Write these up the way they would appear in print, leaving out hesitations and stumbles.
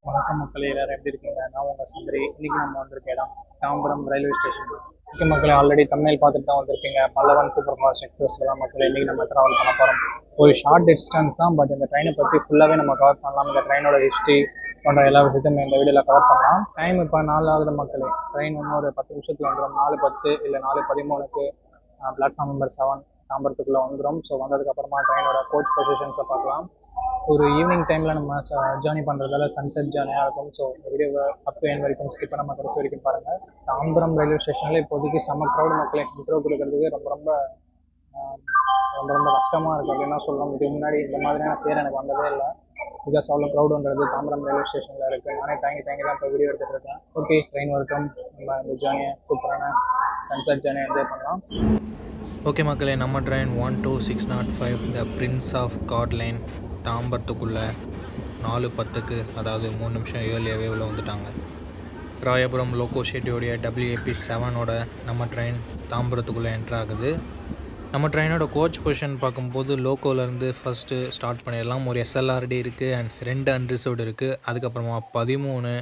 வணக்கம் மக்களே, எல்லாரும் எப்படி இருக்கீங்க? நான் உங்கள் சுந்தரி. இன்னைக்கு நம்ம வந்திருக்க இடம் தாம்பரம் ரயில்வே ஸ்டேஷன். முக்கிய மக்களே, ஆல்ரெடி தமிழ் பார்த்துட்டு தான் வந்திருக்கீங்க. பல்லவன் சூப்பர் ஃபாஸ்ட் எக்ஸ்பிரஸ்ல தான் மக்களே இன்னைக்கு நம்ம ட்ராவல் பண்ண போகிறோம். ஒரு ஷார்ட் டிஸ்டன்ஸ் தான், பட் இந்த ட்ரெயினை பற்றி ஃபுல்லாகவே நம்ம கவர் பண்ணலாம். இந்த ட்ரெயினோட ஹிஸ்ட்ரி போன்ற எல்லா விஷயத்தையும் இந்த வீடியோவில் கவர் பண்ணலாம். டைம் இப்போ 4 ஆகுது மக்களே. ட்ரெயின் இன்னும் ஒரு 10 நிமிஷத்தில் வந்துடும். 4:10 இல்லை 4:13க்கு பிளாட்ஃபார்ம் நம்பர் 7 தாம்பரத்துக்குள்ளே வந்துடும். ஸோ வந்ததுக்கப்புறமா ட்ரெயினோட கோச் பொசிஷன்ஸை பார்க்கலாம். ஒரு ஈவினிங் டைமில் நம்ம ஜேர்னி பண்ணுறதால சன்செட் ஜேர்னியாக இருக்கும். ஸோ வீடியோவை அப் என் வரைக்கும் ஸ்கிப் பண்ணாமல் கடைசி வரைக்கும் பாருங்கள். தாம்பரம் ரயில்வே ஸ்டேஷனில் இப்போதைக்கு செம்ம க்ரௌட் மக்களே. இன்ட்ரோ கொடுக்கறதுக்கு ரொம்ப கஷ்டமாக இருக்குது அப்படின்னா சொல்லலாம். இதுக்கு முன்னாடி இந்த மாதிரியான பேர் எனக்கு வந்ததே இல்லை. பிகாஸ் அவ்வளோ க்ரௌடுன்றது தாம்பரம் ரயில்வே ஸ்டேஷனில் இருக்குது. நானே தாங்கி தான் இப்போ வீடியோ எடுத்துகிட்டு இருக்கேன். ஓகே, ட்ரெயின் வரட்டும். நம்ம இந்த ஜேர்னியை சூப்பரான சன்செட் ஜேர்னியை என்ஜாய் பண்ணலாம். ஓகே மக்களே, நம்ம ட்ரெயின் 12605 த பிரின்ஸ் ஆஃப் காட் லைன் தாம்பரத்துக்குள்ளே 4:10க்கு, அதாவது 3 நிமிஷம் ஏர்லியாகவே உள்ள வந்துட்டாங்க. ராயபுரம் லோக்கோ ஷெட்டியோடைய WAP7ஓட நம்ம ட்ரெயின் தாம்பரத்துக்குள்ளே என்ட்ரு ஆகுது. நம்ம ட்ரெயினோட கோச் பொசிஷன் பார்க்கும்போது லோக்கோலேருந்து ஃபஸ்ட்டு ஸ்டார்ட் பண்ணிடலாம். ஒரு SLRD இருக்குது அண்ட் 2 அன்ரிசர்வ்டு இருக்குது. அதுக்கப்புறமா 13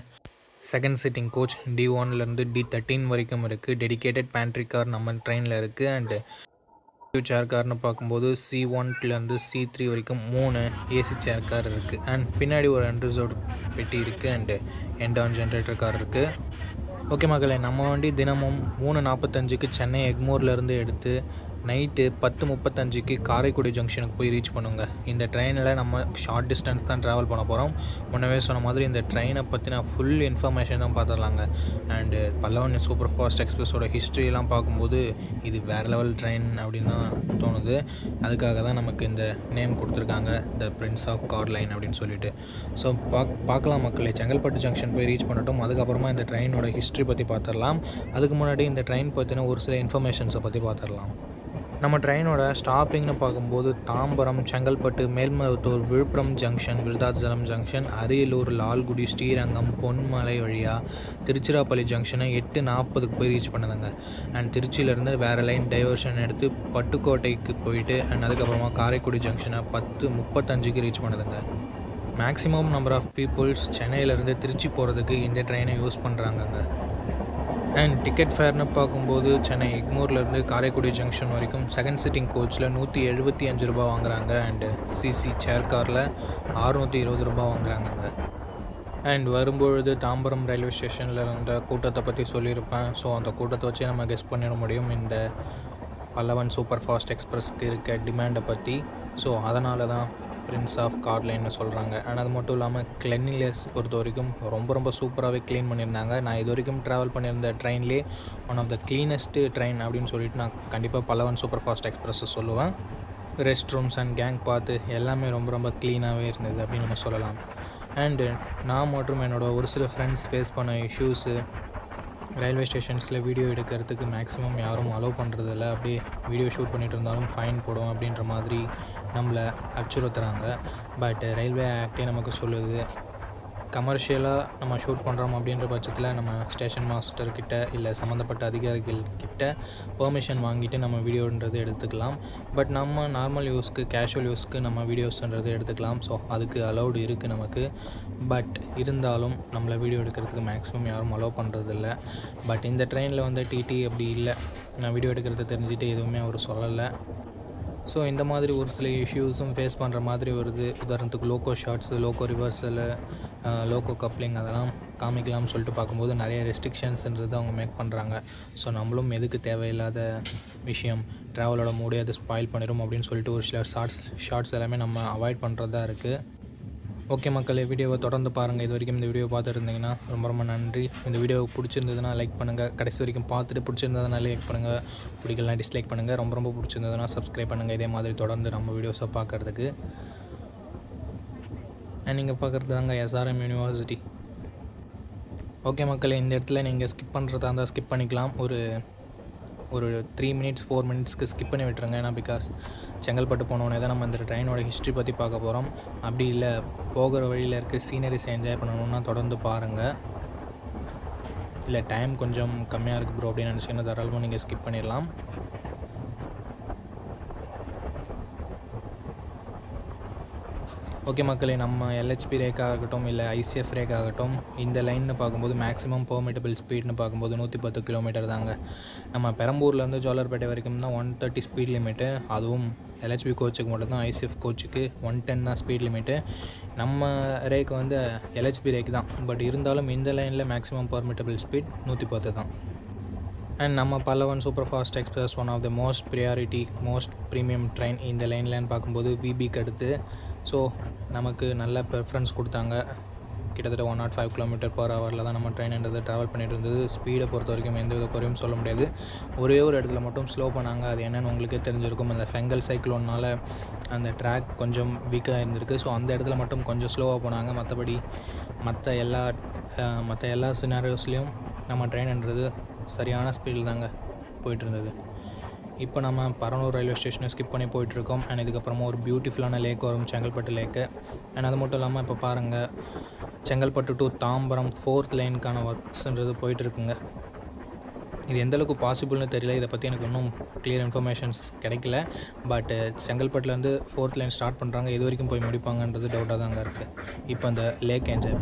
செகண்ட் சிட்டிங் கோச் D1லேருந்து D13 வரைக்கும் இருக்குது. டெடிக்கேட்டட் பேண்ட்ரி கார் நம்ம ட்ரெயினில் இருக்குது. அண்டு சேர் கார்னு பார்க்கும்போது C1லேருந்து C3 வரைக்கும் 3 AC சேர் கார் இருக்குது. அண்ட் பின்னாடி ஒரு அன்ரிசர்வ்டு பெட்டி இருக்குது. And end on generator car இருக்குது. ஓகே மக்களே, நம்ம வண்டி தினமும் 3:45க்கு சென்னை எக்மோர்லேருந்து எடுத்து நைட்டு 10:35க்கு காரைக்குடி ஜங்ஷனுக்கு போய் ரீச் பண்ணுங்க. இந்த ட்ரெயினில் நம்ம ஷார்ட் டிஸ்டன்ஸ் தான் ட்ராவல் பண்ண போகிறோம். முன்னவே சொன்ன மாதிரி இந்த ட்ரெயினை பற்றின ஃபுல் இன்ஃபர்மேஷன் தான் பார்த்துடலாங்க. அண்டு பல்லவன் சூப்பர் ஃபாஸ்ட் எக்ஸ்பிரஸோட ஹிஸ்ட்ரியெலாம் பார்க்கும்போது இது வேறு லெவல் ட்ரெயின் அப்படின்னு தான் தோணுது. அதுக்காக தான் நமக்கு இந்த நேம் கொடுத்துருக்காங்க, த பிரின்ஸ் ஆஃப் காட் லைன் அப்படின்னு சொல்லிட்டு. ஸோ பார்க்கலாம் மக்களே, செங்கல்பட்டு ஜங்ஷன் போய் ரீச் பண்ணட்டும். அதுக்கப்புறமா இந்த ட்ரெயினோட ஹிஸ்ட்ரி பற்றி பார்த்துடலாம். அதுக்கு முன்னாடி இந்த ட்ரெயின் பற்றின ஒரு சில இன்ஃபர்மேஷன்ஸை பற்றி பார்த்துடலாம். நம்ம ட்ரெயினோட ஸ்டாப்பிங்னு பார்க்கும்போது தாம்பரம், செங்கல்பட்டு, மேல்மருவத்தூர், விழுப்புரம் ஜங்ஷன், விருதாச்சலம் ஜங்ஷன், அரியலூர், லால்குடி, ஸ்ரீரங்கம், பொன்மலை வழியாக திருச்சிராப்பள்ளி ஜங்ஷனை 8:40க்கு போய் ரீச் பண்ணுதுங்க. அண்ட் திருச்சியிலேருந்து வேறு லைன் டைவர்ஷன் எடுத்து பட்டுக்கோட்டைக்கு போயிட்டு அண்ட் அதுக்கப்புறமா காரைக்குடி ஜங்ஷனை 10:35க்கு ரீச் பண்ணுதுங்க. மேக்ஸிமம் நம்பர் ஆஃப் பீப்புள்ஸ் சென்னையிலேருந்து திருச்சி போகிறதுக்கு இந்த ட்ரெயினை யூஸ் பண்ணுறாங்கங்க. அண்ட் டிக்கெட் ஃபேர்னு பார்க்கும்போது சென்னை எக்மோர்லேருந்து காரைக்குடி ஜங்ஷன் வரைக்கும் செகண்ட் சிட்டிங் கோச்சில் 175 ரூபா வாங்குறாங்க. அண்டு சிசி சேர் காரில் 620 ரூபா வாங்குறாங்கங்க. அண்ட் வரும்பொழுது தாம்பரம் ரயில்வே ஸ்டேஷனில் இருந்த கூட்டத்தை பற்றி சொல்லியிருப்பேன். ஸோ அந்த கூட்டத்தை வச்சு நம்ம கெஸ் பண்ணிட முடியும் இந்த பல்லவன் சூப்பர் ஃபாஸ்ட் எக்ஸ்பிரஸ்க்கு இருக்க டிமாண்டை பற்றி. ஸோ அதனால தான் பிரின்ஸ் ஆஃப் காட் லைன்னு சொல்கிறாங்க. அண்ட் அது மட்டும் இல்லாமல் கிளென்லினஸ் பொறுத்த வரைக்கும் ரொம்ப சூப்பராகவே க்ளீன் பண்ணியிருந்தாங்க. நான் இது வரைக்கும் ட்ராவல் பண்ணியிருந்த ட்ரெயின்லேயே ஒன் ஆஃப் த க்ளீனஸ்ட்டு ட்ரெயின் அப்படின்னு சொல்லிட்டு நான் கண்டிப்பாக பல்லவன் சூப்பர் ஃபாஸ்ட் எக்ஸ்பிரஸை சொல்லுவேன். ரெஸ்ட் ரூம்ஸ் அண்ட் கேங் பார்த்து எல்லாமே ரொம்ப க்ளீனாகவே இருந்தது அப்படின்னு நம்ம சொல்லலாம். அண்டு நான் மற்றும் என்னோடய ஒரு சில ஃப்ரெண்ட்ஸ் ஃபேஸ் பண்ண இஷ்யூஸு, ரயில்வே ஸ்டேஷன்ஸில் வீடியோ எடுக்கிறதுக்கு மேக்ஸிமம் யாரும் அலோவ் பண்ணுறதில்ல. அப்படியே வீடியோ ஷூட் பண்ணிகிட்டு இருந்தாலும் ஃபைன் போடும் அப்படின்ற மாதிரி நம்மளை அச்சுறுத்துறாங்க. பட் ரயில்வே ஆக்டே நமக்கு சொல்லுது, கமர்ஷியலாக நம்ம ஷூட் பண்ணுறோம் அப்படின்ற பட்சத்தில் நம்ம ஸ்டேஷன் மாஸ்டர்கிட்ட இல்லை சம்மந்தப்பட்ட அதிகாரிகள்கிட்ட பெர்மிஷன் வாங்கிட்டு நம்ம வீடியோன்றது எடுத்துக்கலாம். பட் நம்ம நார்மல் யூஸ்க்கு, கேஷுவல் யூஸ்க்கு நம்ம வீடியோஸ்ன்றது எடுத்துக்கலாம். ஸோ அதுக்கு அலௌடு இருக்குது நமக்கு. பட் இருந்தாலும் நம்மளை வீடியோ எடுக்கிறதுக்கு மேக்ஸிமம் யாரும் அலோவ் பண்ணுறதில்ல. பட் இந்த ட்ரெயினில் வந்து டிடி அப்படி இல்லை. நான் வீடியோ எடுக்கிறது தெரிஞ்சுட்டு எதுவுமே அவர் சொல்லலை. ஸோ இந்த மாதிரி ஒரு சில இஷ்யூஸும் ஃபேஸ் பண்ணுற மாதிரி வருது. உதாரணத்துக்கு லோக்கோ ஷார்ட்ஸு, லோக்கோ ரிவர்சலு, லோக்கோ கப்ளிங் அதெல்லாம் காமிக்கலாம்னு சொல்லிட்டு பார்க்கும்போது நிறைய ரெஸ்ட்ரிக்ஷன்ஸ்ன்றது அவங்க மேக் பண்ணுறாங்க. ஸோ நம்மளும் எதுக்கு தேவையில்லாத விஷயம் ட்ராவலோட மூடே அது ஸ்பாயில் பண்ணிடும் அப்படின்னு சொல்லிட்டு ஒரு சில ஷார்ட்ஸ் எல்லாமே நம்ம அவாய்ட் பண்ணுறதா இருக்குது. ஓகே மக்களே, வீடியோவை தொடர்ந்து பாருங்கள். இது வரைக்கும் இந்த வீடியோ பார்த்துட்டு இருந்தீங்கன்னா ரொம்ப ரொம்ப நன்றி. இந்த வீடியோ பிடிச்சிருந்ததுன்னா லைக் பண்ணுங்கள். கடைசி வரைக்கும் பார்த்துட்டு பிடிச்சிருந்ததுனா லைக் பண்ணுங்கள், பிடிக்கலாம் டிஸ்லைக் பண்ணுங்கள். ரொம்ப ரொம்ப பிடிச்சிருந்ததுன்னா சப்ஸ்கிரைப் பண்ணுங்கள். இதே மாதிரி தொடர்ந்து நம்ம வீடியோஸை பார்க்குறதுக்கு. நீங்கள் பார்க்குறது தாங்க SRM யூனிவர்சிட்டி. ஓகே மக்களே, இந்த இடத்துல நீங்கள் ஸ்கிப் பண்ணுறதா இருந்தால் ஸ்கிப் பண்ணிக்கலாம். ஒரு 3 மினிட்ஸ் 4 மினிட்ஸ்க்கு ஸ்கிப் பண்ணி விட்டுருங்க. ஏன்னா பிகாஸ் செங்கல்பட்டு போனோடனே தான் நம்ம இந்த ட்ரெயினோட ஹிஸ்ட்ரி பற்றி பார்க்க போகிறோம். அப்படி இல்லை போகிற வழியில் இருக்க சீனரிஸ் என்ஜாய் பண்ணணுன்னா தொடர்ந்து பாருங்கள். இல்லை டைம் கொஞ்சம் கம்மியாக இருக்குது ப்ரோ அப்படின்னு நினச்சிங்கன்னா தாராளமாக நீங்கள் ஸ்கிப் பண்ணிடலாம். ஓகே மக்களே, நம்ம LHP ரேக் ஆகட்டும் இல்லை ICF ரேக் ஆகட்டும், இந்த லைன்னு பார்க்கும்போது மேக்ஸிமம் பெர்மிட்டபிள் ஸ்பீட்னு பார்க்கும்போது 110 கிலோமீட்டர் தாங்க. நம்ம பெரம்பூர்லேருந்து ஜோலார்பேட்டை வரைக்கும் தான் 130 ஸ்பீட் லிமிட்டு. அதுவும் LHP கோச்சுக்கு மட்டும்தான். ICF கோச்சுக்கு 110 தான் ஸ்பீட் லிமிட்டு. நம்ம ரேக் வந்து LHP ரேக் தான். பட் இருந்தாலும் இந்த லைனில் மேக்ஸிமம் பெர்மிட்டபிள் ஸ்பீட் 110 தான். அண்ட் நம்ம Pallavan super fast express one of the most premium train இந்த லைன்லன்னு பார்க்கும்போது VBக்கு அடுத்து. ஸோ நமக்கு நல்ல ப்ரிஃபரன்ஸ் கொடுத்தாங்க. கிட்டத்தட்ட 105 km/h தான் நம்ம ட்ரெயின்ன்றது ட்ராவல் பண்ணிட்டு இருந்தது. ஸ்பீடை பொறுத்த வரைக்கும் எந்த வித குறையும் சொல்ல முடியாது. ஒரே ஒரு இடத்துல மட்டும் ஸ்லோ பண்ணாங்க. அது என்னென்னு உங்களுக்கே தெரிஞ்சிருக்கும். அந்த ஃபெங்கல் சைக்ளோனால் அந்த ட்ராக் கொஞ்சம் வீக்காக இருந்திருக்கு. ஸோ அந்த இடத்துல மட்டும் கொஞ்சம் ஸ்லோவாக போனாங்க. மற்றபடி மற்ற எல்லா சினாரியோஸ்லேயும் நம்ம ட்ரெயின்ன்றது சரியான ஸ்பீடில் தாங்க போயிட்டு இருந்தது. இப்போ நம்ம பரனூர் ரயில்வே ஸ்டேஷனை ஸ்கிப் பண்ணி போயிட்டுருக்கோம். அண்ட் இதுக்கப்புறமா ஒரு பியூட்டிஃபுல்லான லேக் வரும், செங்கல்பட்டு லேக்கு. அண்ட் அது மட்டும் இல்லாமல் இப்போ பாருங்கள், செங்கல்பட்டு டு தாம்பரம் 4th லைனுக்கான ஒர்க்ஸ்ன்றது போயிட்டுருக்குங்க. இது எந்தளவுக்கு பாசிபிள்னு தெரியல. இதை பற்றி எனக்கு இன்னும் கிளியர் இன்ஃபர்மேஷன்ஸ் கிடைக்கல. பட் செங்கல்பட்டுலேருந்து 4th லைன் ஸ்டார்ட் பண்ணுறாங்க. இது வரைக்கும் போய் முடிப்பாங்கன்றது டவுட்டாக தாங்க இருக்குது. இப்போ அந்த லேக் என்ஜாய்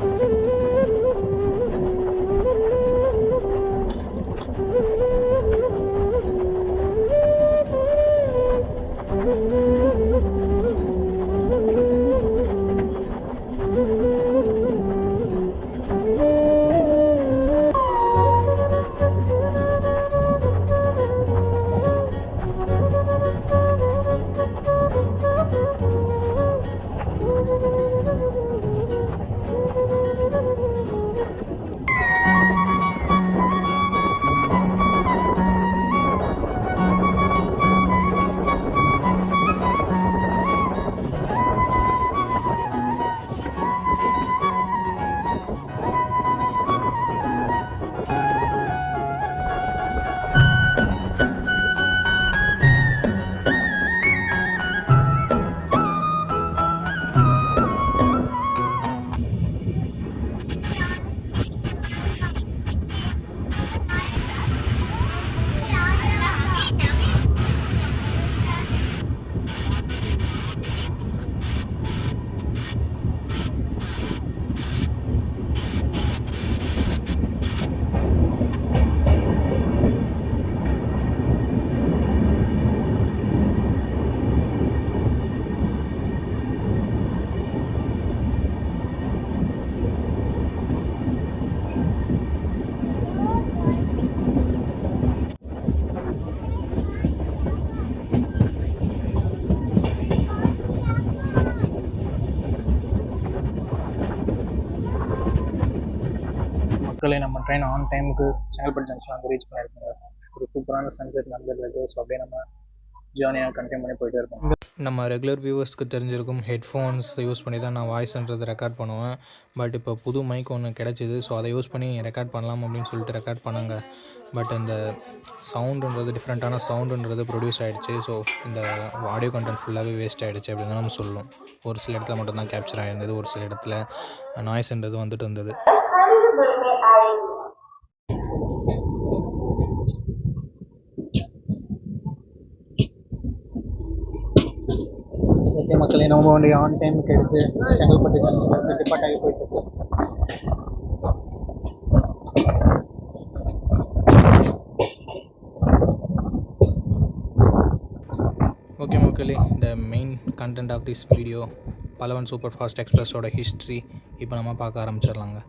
மக்களே, நம்ம ட்ரெயின் ஆன் டைமுக்கு செங்கல்பட்டு ஜங்ஷன் வந்து ரீச் பண்ணியிருக்கோங்க. ஒரு சூப்பரான சன்செட் நடந்துருக்கு. ஸோ அப்படியே நம்ம ஜேர்னியாக கண்டினியூ பண்ணி போயிட்டே இருக்கோம். நம்ம ரெகுலர் வியூவர்ஸ்க்கு தெரிஞ்சிருக்கும், ஹெட்ஃபோன்ஸ் யூஸ் பண்ணி தான் நான் வாய்ஸ்ன்றது ரெக்கார்ட் பண்ணுவேன். பட் இப்போ புது மைக் ஒன்று கிடச்சிது. ஸோ அதை யூஸ் பண்ணி ரெக்கார்ட் பண்ணலாம் அப்படின்னு சொல்லிட்டு ரெக்கார்ட் பண்ணாங்க. பட் இந்த சவுண்டுன்றது டிஃப்ரெண்ட்டான சவுண்டுன்றது ப்ரொடியூஸ் ஆகிடுச்சு. ஸோ இந்த ஆடியோ கண்டென்ட் ஃபுல்லாகவே வேஸ்ட் ஆகிடுச்சு அப்படின்னு தான் நம்ம சொல்லணும். ஒரு சில இடத்துல மட்டும்தான் கேப்சர் ஆகிருந்தது, ஒரு சில இடத்துல நாய்ஸ்ன்றது வந்துட்டு இருந்தது. ஓகே மக்களே, நம்ம வண்டி ஆன் டைமுக்கு எடுத்து செங்கல்பட்டு ஜங்ஷன் டிபார்ட் ஆகி போயிட்டு. ஓகே மக்களே, இந்த main content of this video Pallavan super fast எக்ஸ்பிரஸோட ஹிஸ்ட்ரி இப்போ நம்ம பார்க்க ஆரம்பிச்சிடலாங்க.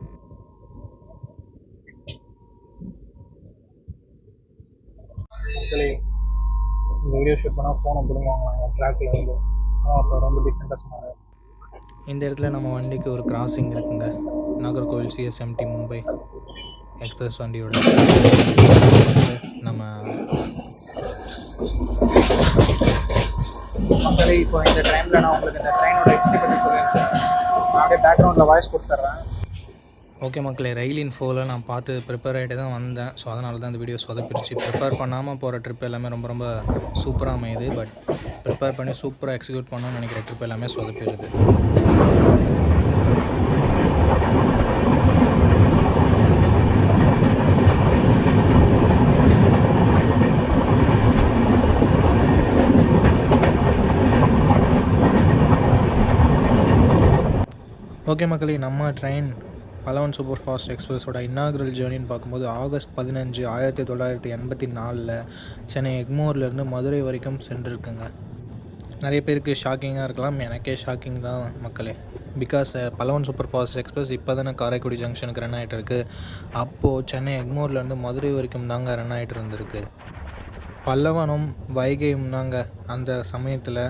மக்களே, இந்த வீடியோ ஷூட் பண்ணால் ஃபோனை பிடுங்குவாங்க ட்ராக்கில் வந்து. அப்போ ரொம்ப டீசெண்டாக சொன்னாங்க. இந்த இடத்துல நம்ம வண்டிக்கு ஒரு கிராசிங் இருக்குங்க. நாகர்கோவில் சிஎஸ்எம்டி மும்பை எக்ஸ்பிரஸ் வண்டியோட நம்ம மக்களே, இப்போ இந்த டைமில் நான் உங்களுக்கு இந்த ட்ரெயினோட ஹிஸ்ட்ரி பற்றி சொல்லியிருக்கேன். நான் அப்படியே பேக்ரவுண்டில் வாய்ஸ் கொடுத்துட்றேன். ஓகே மக்களே, ரயில் இன்ஃபோவில் நான் பார்த்து ப்ரிப்பேர் ஆகிட்டு தான் வந்தேன். ஸோ அதனால தான் இந்த வீடியோ சொதப்பிடுச்சு. ப்ரிப்பேர் பண்ணாமல் போகிற ட்ரிப் எல்லாமே ரொம்ப ரொம்ப சூப்பராக அமையுது. பட் ப்ரிப்பேர் பண்ணி சூப்பராக எக்ஸிக்யூட் பண்ணணும்னு நினைக்கிற ட்ரிப் எல்லாமே சொதப்பிடுது. ஓகே மக்களே, நம்ம ட்ரெயின் பல்லவன் சூப்பர் ஃபாஸ்ட் எக்ஸ்பிரஸோட இன்னாகுரல் ஜேர்னின்னு பார்க்கும்போது ஆகஸ்ட் 15, 1984 சென்னை எக்மோர்லேருந்து மதுரை வரைக்கும் சென்றிருக்குங்க. நிறைய பேருக்கு ஷாக்கிங்காக இருக்கலாம், எனக்கே ஷாக்கிங் தான் மக்களே. Because Pallavan super fast express இப்போ தானே காரைக்குடி ஜங்ஷனுக்கு ரன் ஆகிட்டு இருக்குது. அப்போது சென்னை எக்மோர்லேருந்து மதுரை வரைக்கும் தாங்க ரன் ஆகிட்டு இருந்திருக்கு. பல்லவனும் வைகையும் தாங்க அந்த சமயத்தில்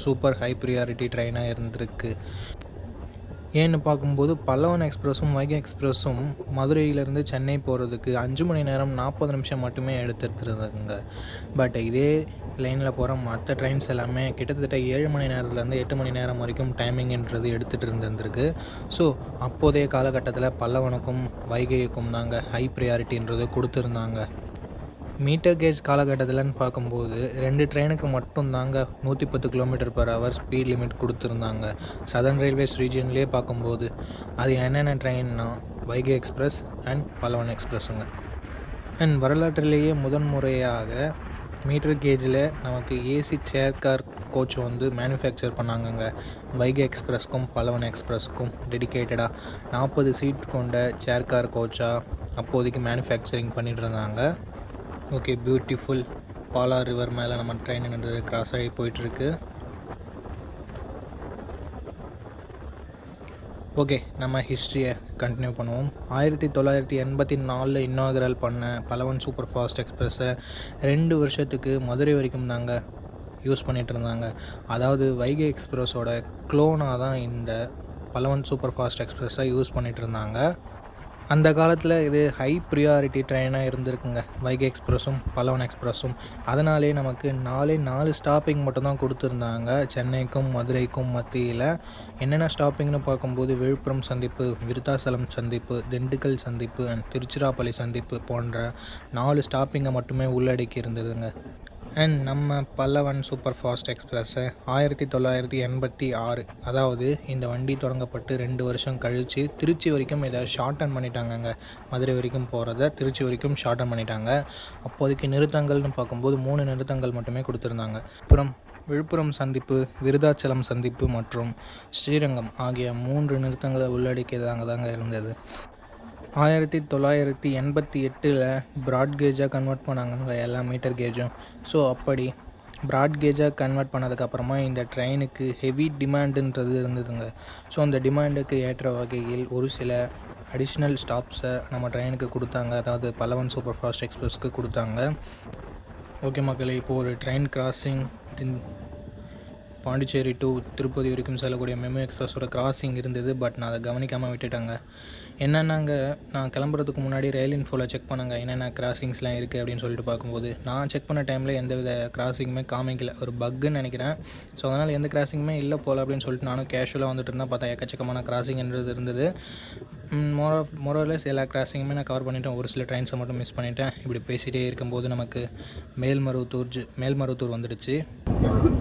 சூப்பர் ஹை ப்ரியாரிட்டி ட்ரெயினாக இருந்திருக்கு. ஏன்னு பார்க்கும்போது பல்லவன் எக்ஸ்பிரஸும் வைகை எக்ஸ்பிரஸும் மதுரையிலேருந்து சென்னை போகிறதுக்கு 5 மணி நேரம் 40 நிமிஷம் மட்டுமே எடுத்துருந்தாங்க. பட் இதே லைனில் போகிற மற்ற ட்ரெயின்ஸ் எல்லாமே கிட்டத்தட்ட 7 மணி நேரத்துலேருந்து 8 மணி நேரம் வரைக்கும் டைமிங்ன்றது எடுத்துகிட்டு இருந்திருக்கு. ஸோ அப்போதைய காலகட்டத்தில் பல்லவனுக்கும் வைகைக்கும் தாங்க ஹை ப்ரியாரிட்டின்றது கொடுத்துருந்தாங்க. மீட்டர் கேஜ் காலகட்டத்தில்னு பார்க்கும்போது 2 ட்ரெயினுக்கு மட்டும் தாங்க 110 km/h ஸ்பீட் லிமிட் கொடுத்துருந்தாங்க. சதர்ன் ரயில்வேஸ் ரீஜன்லேயே பார்க்கும்போது அது என்னென்ன ட்ரெயின்னா வைகை எக்ஸ்பிரஸ் அண்ட் பல்லவன் எக்ஸ்பிரஸுங்க. அண்ட் வரலாற்றிலேயே முதன்முறையாக மீட்டர் கேஜில் நமக்கு ஏசி சேர் கார் கோச் வந்து மேனுஃபேக்சர் பண்ணாங்கங்க. வைகை எக்ஸ்பிரஸ்க்கும் பல்லவன் எக்ஸ்பிரஸ்க்கும் டெடிக்கேட்டடாக 40 சீட் கொண்ட சேர் கார் கோச்சாக அப்போதைக்கு மேனுஃபேக்சரிங் பண்ணிட்டு இருந்தாங்க. ஓகே, பியூட்டிஃபுல் பாலா ரிவர் மேலே நம்ம ட்ரெயின் என்னது கிராஸ் ஆகி போயிட்டுருக்கு. ஓகே, நம்ம ஹிஸ்ட்ரியை கண்டினியூ பண்ணுவோம். 1984 இன்னாகரல் பண்ண பல்லவன் சூப்பர் ஃபாஸ்ட் எக்ஸ்பிரஸை 2 வருஷத்துக்கு மதுரை வரைக்கும் தாங்க யூஸ் பண்ணிகிட்டு இருந்தாங்க. அதாவது வைகை எக்ஸ்பிரஸோட க்ளோனாக தான் இந்த பல்லவன் சூப்பர் ஃபாஸ்ட் எக்ஸ்பிரஸை யூஸ் பண்ணிகிட்டு இருந்தாங்க. அந்த காலத்தில் இது ஹை ப்ரியாரிட்டி ட்ரெயினாக இருந்திருக்குங்க, வைகை எக்ஸ்பிரஸும் பல்லவன் எக்ஸ்பிரஸும். அதனாலே நமக்கு 4 ஸ்டாப்பிங் மட்டும்தான் கொடுத்துருந்தாங்க சென்னைக்கும் மதுரைக்கும் மத்தியில். என்னென்ன ஸ்டாப்பிங்னு பார்க்கும்போது விழுப்புரம் சந்திப்பு, விருத்தாசலம் சந்திப்பு, திண்டுக்கல் சந்திப்பு அண்ட் திருச்சிராப்பள்ளி சந்திப்பு போன்ற 4 ஸ்டாப்பிங்கை மட்டுமே உள்ளடக்கி இருந்ததுங்க. அண்ட் நம்ம பல்லவன் சூப்பர் ஃபாஸ்ட் எக்ஸ்பிரஸை 1986, அதாவது இந்த வண்டி தொடங்கப்பட்டு 2 வருஷம் கழித்து திருச்சி வரைக்கும் இதை ஷார்டன் பண்ணிட்டாங்கங்க. மதுரை வரைக்கும் போகிறத திருச்சி வரைக்கும் ஷார்டன் பண்ணிட்டாங்க. அப்போதைக்கு நிறுத்தங்கள்னு பார்க்கும்போது 3 நிறுத்தங்கள் மட்டுமே கொடுத்துருந்தாங்க. அப்புறம் விழுப்புரம் சந்திப்பு, விருதாச்சலம் சந்திப்பு மற்றும் ஸ்ரீரங்கம் ஆகிய 3 நிறுத்தங்களை உள்ளடக்கியதாங்க இருந்தது. 1988 ப்ராட்கேஜாக கன்வெர்ட் பண்ணாங்க எல்லா மீட்டர் கேஜும். ஸோ அப்படி ப்ராட்கேஜாக கன்வெர்ட் பண்ணதுக்கப்புறமா இந்த ட்ரெயினுக்கு ஹெவி டிமாண்டுன்றது இருந்ததுங்க. ஸோ அந்த டிமாண்டுக்கு ஏற்ற வகையில் ஒரு சில அடிஷ்னல் ஸ்டாப்ஸை நம்ம ட்ரெயினுக்கு கொடுத்தாங்க, அதாவது பல்லவன் சூப்பர் ஃபாஸ்ட் எக்ஸ்பிரஸ்க்கு கொடுத்தாங்க. ஓகே மக்களே, இப்போது ஒரு train crossing Pondicherry to Tirupati வரைக்கும் செல்லக்கூடிய மெமோ எக்ஸ்பிரஸோட கிராசிங் இருந்தது. பட் நான் அதை கவனிக்காமல் விட்டுட்டாங்க. என்னென்னாங்க, நான் கிளம்புறதுக்கு முன்னாடி ரயில் இன்ஃபோவில் செக் பண்ணாங்க என்னென்ன கிராசிங்ஸ்லாம் இருக்குது அப்படின்னு சொல்லிட்டு பார்க்கும்போது நான் செக் பண்ண டைமில் எந்த வித கிராசிங்குமே காமிக்கல. ஒரு பக்குன்னு நினைக்கிறேன். ஸோ அதனால் எந்த கிராசிங்குமே இல்லை போல் அப்படின்னு சொல்லிட்டு நானும் கேஷுவலாக வந்துட்டு இருந்தேன். பார்த்தா எக்கச்சக்கமான கிராசிங்ன்றது இருந்தது. மோரலஸ் எல்லா கிராசிங்குமே நான் கவர் பண்ணிவிட்டேன். ஒரு சில ட்ரெயின்ஸை மட்டும் மிஸ் பண்ணிவிட்டேன். இப்படி பேசிகிட்டே இருக்கும்போது நமக்கு மேல்மருவத்தூர் வந்துடுச்சு.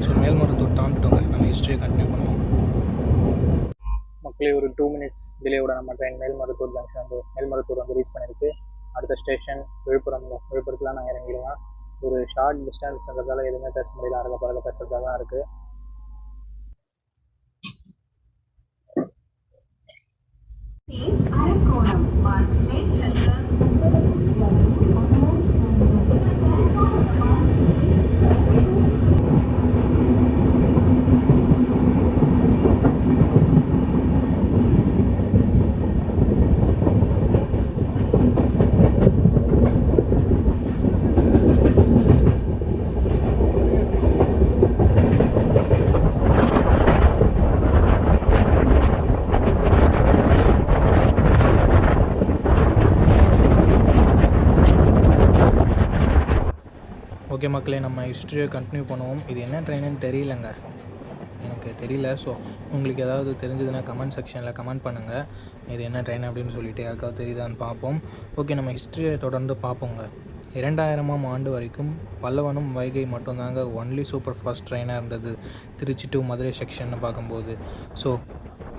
ஸோ மேல்மருவத்தூர் தாண்டிட்டோங்க. நம்ம ஹிஸ்ட்ரியை கண்டினியூ பண்ணுவோம். மக்களே, ஒரு 2 மினிட்ஸ் டிலேயோட நம்ம ட்ரெயின் மேல்மருவத்தூர் ஜங்ஷன் மேல்மருவத்தூர் வந்து ரீச் பண்ணியிருக்கு. அடுத்த ஸ்டேஷன் விழுப்புரத்தில் நான் இறங்கிடுவேன். ஒரு ஷார்ட் டிஸ்டன்ஸ்ன்றதால எதுவுமே பேச முடியல, அறக்க பறக்க பேசுறதா தான் இருக்குது. ஓகே மக்களே, நம்ம ஹிஸ்ட்ரியை கண்டினியூ பண்ணுவோம். இது என்ன ட்ரெயின்னு தெரியலங்க, எனக்கு தெரியல. ஸோ உங்களுக்கு ஏதாவது தெரிஞ்சதுன்னா கமெண்ட் செக்ஷனில் கமெண்ட் பண்ணுங்கள், இது என்ன ட்ரெயின் அப்படின்னு சொல்லிட்டு யாருக்காவது தெரியுதான்னு பார்ப்போம். ஓகே, நம்ம ஹிஸ்ட்ரியை தொடர்ந்து பார்ப்போங்க. 2000ஆம் ஆண்டு வரைக்கும் பல்லவனும் வைகை மட்டும்தாங்க ஒன்லி சூப்பர் ஃபாஸ்ட் ட்ரெயினாக இருந்தது திருச்சி டு மதுரை செக்ஷன்னு பார்க்கும்போது. ஸோ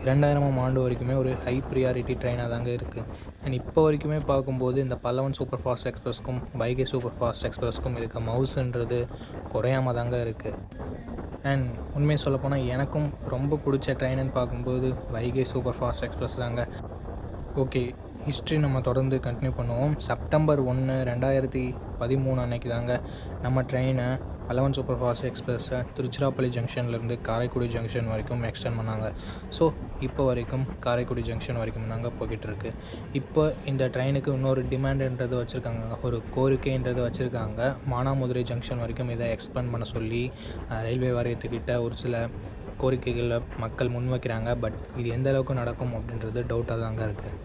2000ஆம் ஆண்டு வரைக்குமே ஒரு ஹை ப்ரியாரிட்டி ட்ரெயினாக தாங்க இருக்குது. அண்ட் இப்போ வரைக்குமே பார்க்கும்போது இந்த பல்லவன் சூப்பர் ஃபாஸ்ட் எக்ஸ்பிரஸ்க்கும் வைகை சூப்பர் ஃபாஸ்ட் எக்ஸ்பிரஸ்க்கும் இருக்க மவுஸுன்றது குறையாமல் தாங்க இருக்குது. அண்ட் உண்மையை சொல்லப்போனால் எனக்கும் ரொம்ப பிடிச்ச ட்ரெயின்னு பார்க்கும்போது வைகை சூப்பர் ஃபாஸ்ட் எக்ஸ்பிரஸ் தாங்க. ஓகே, ஹிஸ்ட்ரி நம்ம தொடர்ந்து கண்டினியூ பண்ணுவோம். செப்டம்பர் 1, 2013 அன்னைக்கு தாங்க நம்ம ட்ரெயினை பல்லவன் சூப்பர் ஃபாஸ்ட் எக்ஸ்பிரஸை திருச்சிராப்பள்ளி ஜங்ஷன்லேருந்து காரைக்குடி ஜங்ஷன் வரைக்கும் எக்ஸ்டெண்ட் பண்ணாங்க. ஸோ இப்போ வரைக்கும் காரைக்குடி ஜங்ஷன் வரைக்கும் தாங்க போய்கிட்டுருக்கு. இப்போ இந்த ட்ரெயினுக்கு இன்னொரு டிமாண்டுன்றது வச்சுருக்காங்க, ஒரு கோரிக்கைன்றது வச்சுருக்காங்க. மானாமதுரை ஜங்ஷன் வரைக்கும் இதை எக்ஸ்பேண்ட் பண்ண சொல்லி ரயில்வே வாரியத்துக்கிட்ட ஒரு சில கோரிக்கைகளை மக்கள் முன்வைக்கிறாங்க. பட் இது எந்த அளவுக்கு நடக்கும் அப்படின்றது டவுட்டாக தாங்க இருக்குது.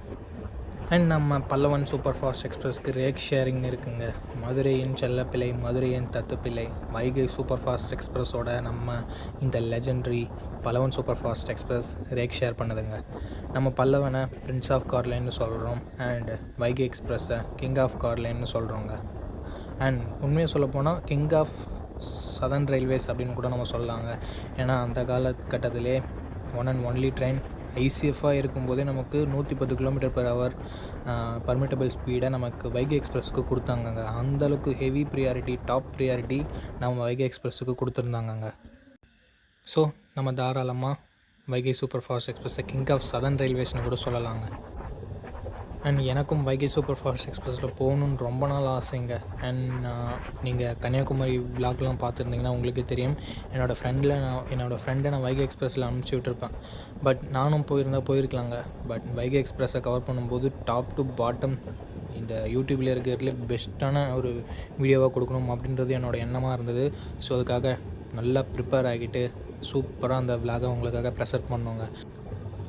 அண்ட் நம்ம பல்லவன் சூப்பர் ஃபாஸ்ட் எக்ஸ்பிரஸ்க்கு ரேக் ஷேரிங் இருக்குங்க. மதுரையின் செல்லப்பிள்ளை, மதுரையின் தத்துப்பிள்ளை வைகை சூப்பர் ஃபாஸ்ட் எக்ஸ்பிரஸோட நம்ம இந்த legendary Pallavan super fast express rake share பண்ணுதுங்க. நம்ம பல்லவனை பிரின்ஸ் ஆஃப் கார்லைன்னு சொல்கிறோம், அண்ட் வைகை எக்ஸ்பிரஸை கிங் ஆஃப் கார்லைன்னு சொல்கிறோங்க. அண்ட் உண்மையை சொல்லப்போனால் கிங் ஆஃப் சதர்ன் ரயில்வேஸ் அப்படின்னு கூட நம்ம சொல்லலாங்க. ஏன்னா அந்த காலகட்டத்திலே ஒன் அண்ட் ஒன்லி ட்ரெயின் ஐசிஎஃபாக இருக்கும்போதே நமக்கு 110 km/h பர்மிட்டபிள் ஸ்பீடை நமக்கு வைகை எக்ஸ்பிரஸுக்கு கொடுத்தாங்கங்க. அந்தளவுக்கு ஹெவி ப்ரியாரிட்டி, டாப் ப்ரியாரிட்டி நம்ம வைகை எக்ஸ்பிரஸுக்கு கொடுத்துருந்தாங்கங்க. ஸோ நம்ம தாராளமாக வைகை சூப்பர் ஃபாஸ்ட் எக்ஸ்பிரஸை கிங் ஆஃப் சதர்ன் ரயில்வேஸ்னு கூட சொல்லலாங்க. அண்ட் எனக்கும் வைகை சூப்பர் ஃபாஸ்ட் எக்ஸ்பிரஸில் போகணுன்னு ரொம்ப நாள் ஆசைங்க. அண்ட் நீங்கள் கன்னியாகுமரி விளாக்லாம் பார்த்துருந்தீங்கன்னா உங்களுக்கு தெரியும், என்னோடய ஃப்ரெண்டை நான் வைகை எக்ஸ்பிரஸில் அனுப்பிச்சி விட்டுருப்பேன். பட் நானும் போயிருக்கலாங்க. பட் வைகை எக்ஸ்பிரஸை கவர் பண்ணும்போது டாப் டு பாட்டம் இந்த யூடியூப்பில் இருக்கிறதுலே பெஸ்ட்டான ஒரு வீடியோவாக கொடுக்கணும் அப்படின்றது என்னோடய எண்ணமாக இருந்தது. ஸோ அதுக்காக நல்லா ப்ரிப்பேர் ஆகிட்டு சூப்பராக அந்த விளாகை உங்களுக்காக ப்ரெசென்ட் பண்ணுவோங்க.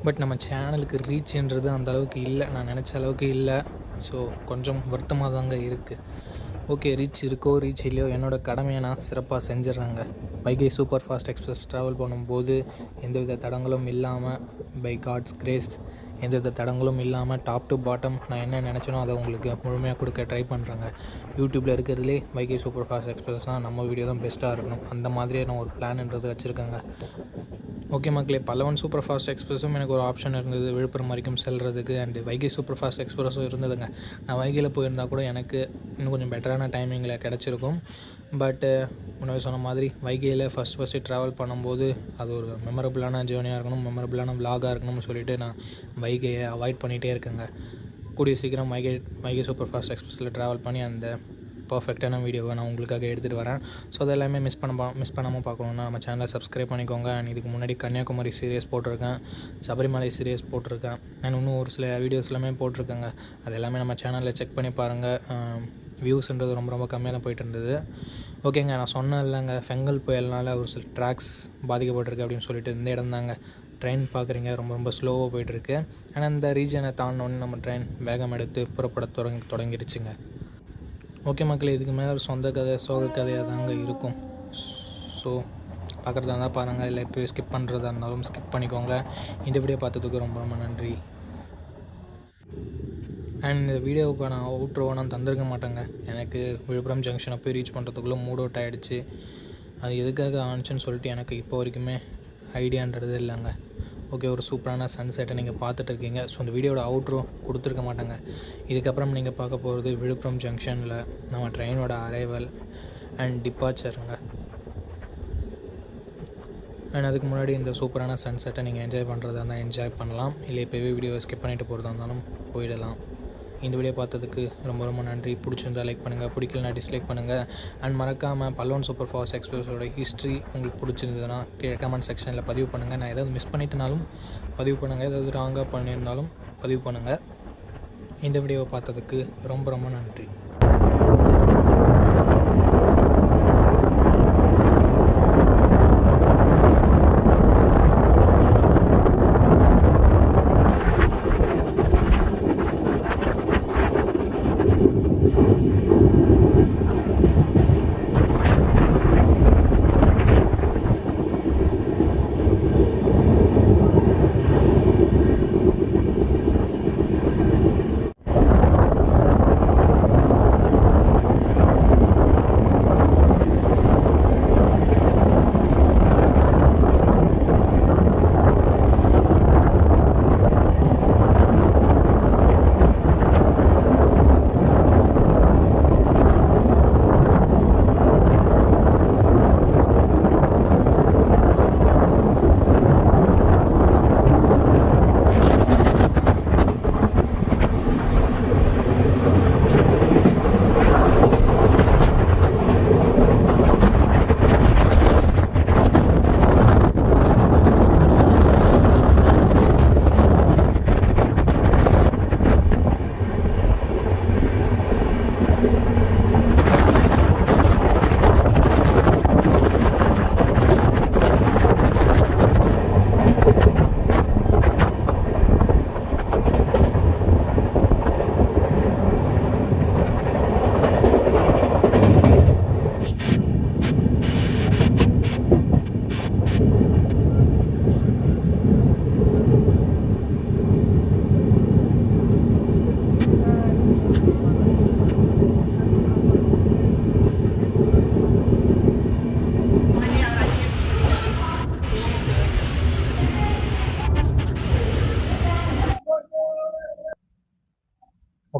பட் நம்ம சேனலுக்கு ரீச்ன்றது அந்த அளவுக்கு இல்லை, நான் நினச்ச அளவுக்கு இல்லை. ஸோ கொஞ்சம் வருத்தமாக தாங்க இருக்குது. ஓகே, ரீச் இருக்கோ ரீச் இல்லையோ என்னோடய கடமையை நான் சிறப்பாக செஞ்சிடறேங்க. Vaigai super fast express travel பண்ணும்போது எந்தவித தடங்களும் இல்லாமல், பை காட்ஸ் கிரேஸ் எந்தவித தடங்களும் இல்லாமல் டாப் டு பாட்டம் நான் என்ன நினச்சேனோ அதை உங்களுக்கு முழுமையாக கொடுக்க ட்ரை பண்ணுறேங்க. யூடியூப்பில் இருக்கிறதுலே வைகை சூப்பர் ஃபாஸ்ட் எக்ஸ்பிரஸ் தான் நம்ம வீடியோ தான் பெஸ்ட்டாக இருக்கணும், அந்த மாதிரியே நான் ஒரு பிளான்ன்றது வச்சுருக்கேங்க. ஓகே மக்களே, பல்லவன் சூப்பர் ஃபாஸ்ட் எக்ஸ்பிரஸும் எனக்கு ஒரு ஆப்ஷன் இருந்தது விழுப்புரம் வரைக்கும் செல்கிறதுக்கு. அண்டு வைகை சூப்பர் ஃபாஸ்ட் எக்ஸ்பிரஸும் இருந்ததுங்க. நான் வைகையில் போயிருந்தால் கூட எனக்கு இன்னும் கொஞ்சம் பெட்டரான டைமிங்கில் கிடச்சிருக்கும். பட்டு முன்னாடி சொன்ன மாதிரி வைகையில் ஃபஸ்ட்டு ட்ராவல் பண்ணும்போது அது ஒரு மெமரபுளான ஜேர்னியாக இருக்கணும், மெமரபுளான விலாகாக இருக்கணும்னு சொல்லிவிட்டு நான் வைகையை அவாய்ட் பண்ணிகிட்டே இருக்கேங்க. கூடிய சீக்கிரம் வைகை சூப்பர் ஃபாஸ்ட் எக்ஸ்பிரஸில் ட்ராவல் பண்ணி அந்த பர்ஃபெக்டான வீடியோவை நான் உங்களுக்காக எடுத்துகிட்டு வரேன். ஸோ அது எல்லாமே மிஸ் பண்ணாமல் பார்க்கணுன்னா நம்ம சேனலை சப்ஸ்கிரைப் பண்ணிக்கோங்க. அண்ட் இதுக்கு முன்னாடி கன்னியாகுமரி சீரியஸ் போட்டிருக்கேன், சபரிமலை சீரியஸ் போட்டிருக்கேன், அண்ட் இன்னும் ஒரு சில வீடியோஸ் எல்லாமே போட்டிருக்கேங்க. அது எல்லாமே நம்ம சேனலில் செக் பண்ணி பாருங்கள். வியூஸ்ன்றது ரொம்ப கம்மியாக தான் போயிட்டு இருந்தது. ஓகேங்க, நான் சொன்னேன் இல்லைங்க, ஃபெங்கல் புயல்னால ஒரு சில ட்ராக்ஸ் பாதிக்கப்பட்டிருக்கு அப்படின்னு சொல்லிட்டு இந்த இடம் தாங்க. ட்ரெயின் பார்க்குறீங்க ரொம்ப ஸ்லோவாக போயிட்டுருக்கு. ஆனால் இந்த ரீஜனை தாண்டினோன்னு நம்ம ட்ரெயின் வேகம் எடுத்து புறப்பட தொடங்கிடுச்சுங்க. ஓகே மக்களே, இதுக்கு மேலே ஒரு சொந்த கதை, சோக கதையாக தாங்க இருக்கும். ஸோ பார்க்குறதா இருந்தால் பாருங்கள், இல்லை இப்போ ஸ்கிப் பண்ணுறதா இருந்தாலும் ஸ்கிப் பண்ணிக்கோங்க. இந்த வீடியோ பார்த்ததுக்கு ரொம்ப நன்றி. அண்ட் இந்த வீடியோவுக்கு நான் அவுட்ரோவை நான் தந்திருக்க மாட்டேங்க. எனக்கு விழுப்புரம் ஜங்ஷனை போய் ரீச் பண்ணுறதுக்குள்ளே மூட் அவுட் ஆகிடுச்சு. அது எதுக்காக ஆனிச்சுன்னு சொல்லிட்டு எனக்கு இப்போ வரைக்குமே ஐடியான்றது இல்லைங்க. ஓகே, ஒரு சூப்பரான சன்செட்டை நீங்கள் பார்த்துட்ருக்கீங்க. ஸோ இந்த வீடியோட அவுட்ரோ கொடுத்துருக்க மாட்டாங்க. இதுக்கப்புறம் நீங்கள் பார்க்க போகிறது விழுப்புரம் ஜங்ஷனில் நம்ம ட்ரெயினோட அரைவல் அண்ட் டிப்பாச்சருங்க. அண்ட் அதுக்கு முன்னாடி இந்த சூப்பரான சன்செட்டை நீங்கள் என்ஜாய் பண்ணுறதா இருந்தால் என்ஜாய் பண்ணலாம், இல்லை இப்போவே வீடியோவை ஸ்கிப் பண்ணிவிட்டு போகிறதா இருந்தாலும் போயிடலாம். இந்த வீடியோ பார்த்ததுக்கு ரொம்ப நன்றி. பிடிச்சிருந்தால் லைக் பண்ணுங்கள், பிடிக்கலனா டிஸ்லைக் பண்ணுங்கள். அண்ட் மறக்காமல் பல்லவன் சூப்பர் ஃபாஸ்ட் எக்ஸ்பிரஸோட ஹிஸ்ட்ரி உங்களுக்கு பிடிச்சிருந்ததுன்னா கீழே கமெண்ட் செக்ஷனில் பதிவு பண்ணுங்கள். நான் ஏதாவது மிஸ் பண்ணிட்டனாலும் பதிவு பண்ணுங்கள், ஏதாவது ராங்காக பண்ணியிருந்தாலும் பதிவு பண்ணுங்கள். இந்த வீடியோவை பார்த்ததுக்கு ரொம்ப நன்றி.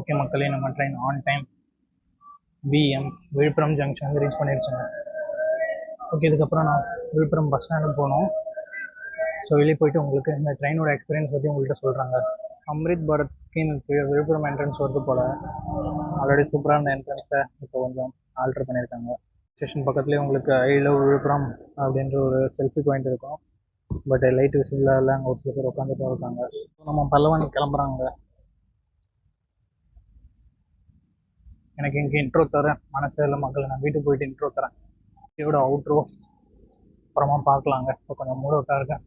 ஓகே மக்களே, நம்ம train on time VM Villupuram junction வந்து ரீச் பண்ணிடுச்சுங்க. ஓகே, இதுக்கப்புறம் நான் விழுப்புரம் பஸ் ஸ்டாண்டு போகணும். ஸோ வெளியே போயிட்டு உங்களுக்கு இந்த ட்ரெயினோட எக்ஸ்பீரியன்ஸ் பற்றி உங்கள்கிட்ட சொல்கிறாங்க. அம்ரித் பாரத் ஸ்கீம் விழுப்புரம் என்ட்ரன்ஸ் வருது போல். ஆல்ரெடி சூப்பராக இருந்த என்ட்ரன்ஸை இப்போ கொஞ்சம் ஆல்ட்ரு பண்ணியிருக்காங்க. ஸ்டேஷன் பக்கத்துலேயே உங்களுக்கு ஐ லவ் விழுப்புரம் அப்படின்ற ஒரு செல்ஃபி பாயிண்ட் இருக்கும். பட் லைட் விசிபிளாக இல்லை, அங்கே ஒரு சில பேர் உட்காந்துட்டு இருக்காங்க. நம்ம பல்லவன் கிளம்புறாங்க. எனக்கு இங்கே இன்ட்ரோ தரேன் மனசு இல்லை மக்களை, நான் வீட்டுக்கு போயிட்டு இன்ட்ரோ தரேன். இதோட அவுட்ரோ அப்புறமா பார்க்கலாங்க. இப்போ கொஞ்சம் மூட் அவுட்டாக இருக்கேன்.